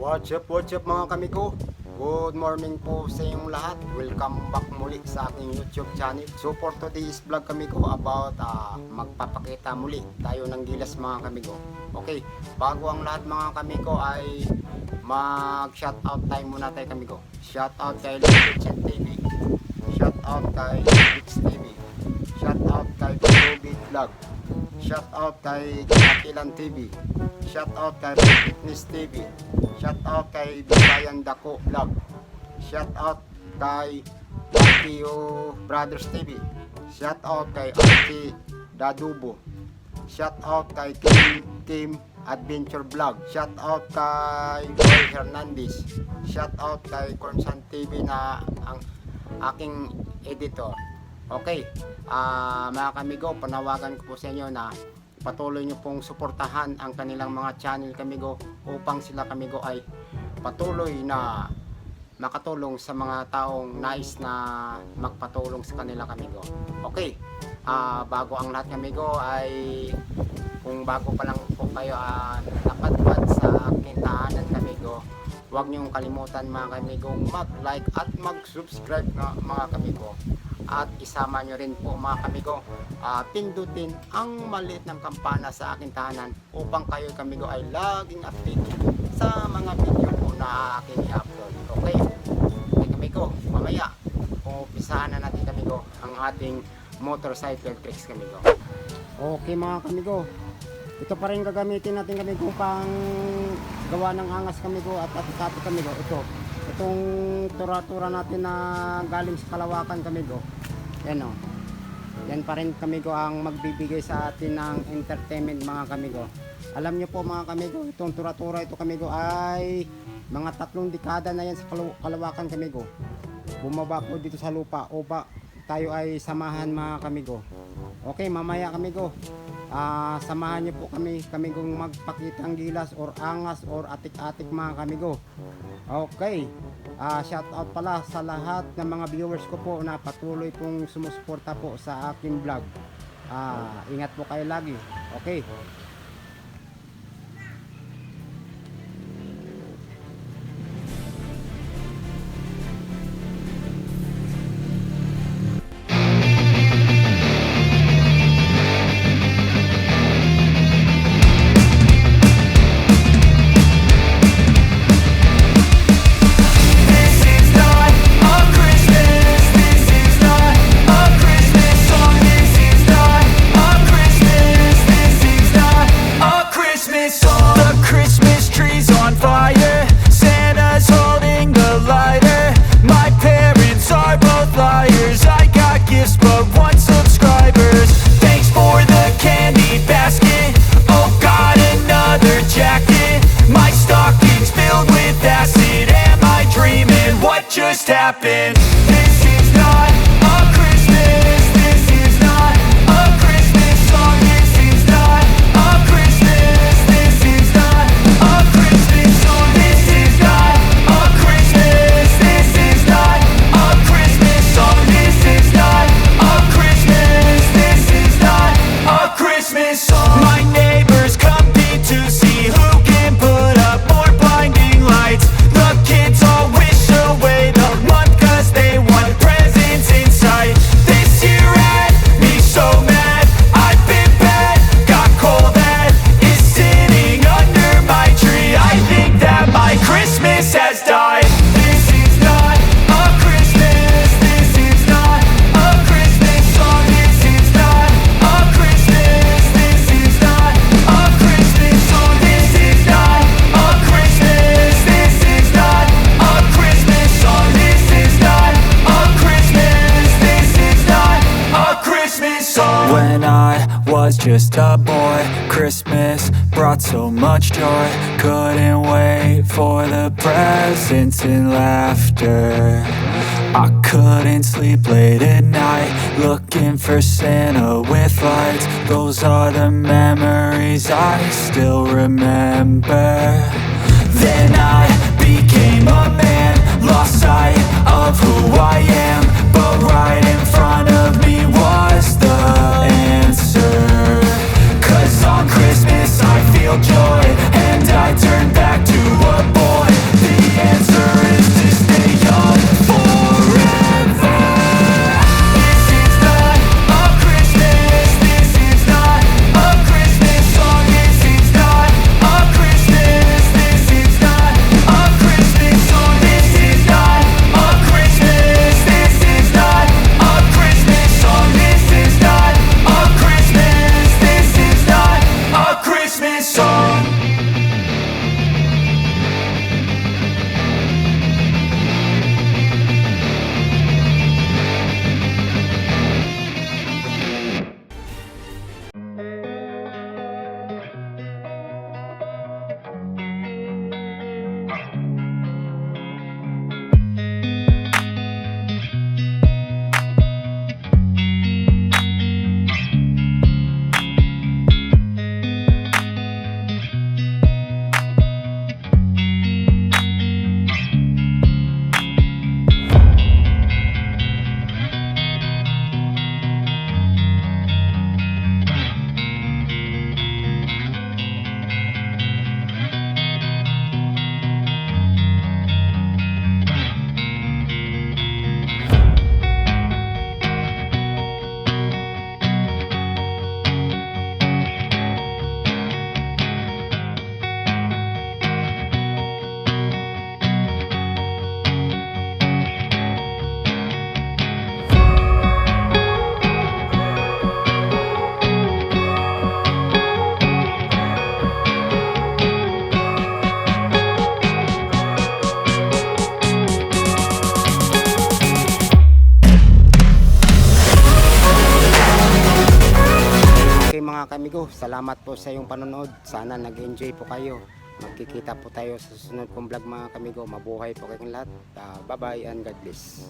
What's up mga kamigo? Good morning po sa inyong lahat. Welcome back muli sa aking YouTube channel. So for today's vlog kamigo about magpapakita muli tayo ng gilas mga kamigo. Okay, bago ang lahat mga kamigo ay mag shoutout tayo muna tayo kamigo. Shoutout kay Kitchen TV, shoutout kay X TV, shoutout kay Kobe Vlog, shoutout kay Kakilan TV, shoutout kay Fitness TV, shoutout kay Bisayan Dako Vlog, shoutout kay Akio Brothers TV, shoutout kay Archie Dadubo, shoutout kay Team Adventure Vlog, shoutout kay Roy Hernandez, shoutout kay Cornsan TV na ang aking editor. Okay, mga kamigo, panawagan ko po sa inyo na patuloy nyo pong suportahan ang kanilang mga channel kamigo upang sila kamigo ay patuloy na makatulong sa mga taong nais na magpatulong sa kanila kamigo. Okay, bago ang lahat kamigo ay kung bago pa lang po kayo napadpad sa aking tahanan kamigo, huwag niyong kalimutan mga kamigo mag-like at mag-subscribe na mga kamigo. At isama nyo rin po mga kamigo, pindutin ang maliit ng kampana sa aking tahanan upang kayo kamigo ay laging updated sa mga video po na aking i-upload. Okay, kamigo, mamaya umpisahan na natin kamigo ang ating motorcycle tricks kamigo. Okay mga kamigo, ito pa rin gagamitin natin kamigo pang gawa ng angas kamigo at ati-ati kamigo. Itong tura-tura natin na galing sa Kalawakan kamigo. Yan o. Yan pa rin kamigo ang magbibigay sa atin ng entertainment mga kamigo. Alam nyo po mga kamigo, itong tura-tura ito kamigo ay mga 3 dekada na yan sa Kalawakan kamigo. Bumaba po dito sa lupa o ba tayo ay samahan mga kamigo. Okay, mamaya kamigo, samahan nyo po kamigong magpakitang gilas or angas or atik-atik mga kamigo. Okay, shout out pala sa lahat ng mga viewers ko po na patuloy pong sumusuporta po sa aking vlog. Ingat po kayo lagi. Okay. Just happened. This is not a Christmas. This is not a Christmas song. This is not a Christmas. This is not a Christmas song. This is not a Christmas. This is not a Christmas song. This is not a Christmas. This is not a Christmas song. My neighbors compete to see who can put up more blinding lights. The kids all wish away the month 'cause they want presents in sight. This year had me so mad, I've been bad, got coal that is sitting under my tree. I think that my Christmas has died. This is not a Christmas. This is not a Christmas song. This is not a Christmas. This is not a Christmas song. This is not a Christmas. This is not a Christmas song. This is not a Christmas. This is not a Christmas song. When I was just a boy, Christmas brought so much joy. Couldn't wait for the presents and laughter. I couldn't sleep late at night, looking for Santa with lights. Those are the memories I still remember. Then I became a man, lost sight of who I am, but right in front of me was the answer. 'Cause on Christmas I feel joy, and I turn back to a boy. kamigo, salamat po sa iyong panonood. Sana nag-enjoy po kayo. Magkikita po tayo sa susunod kong vlog mga kamigo. Mabuhay po kayong lahat. Bye bye and God bless.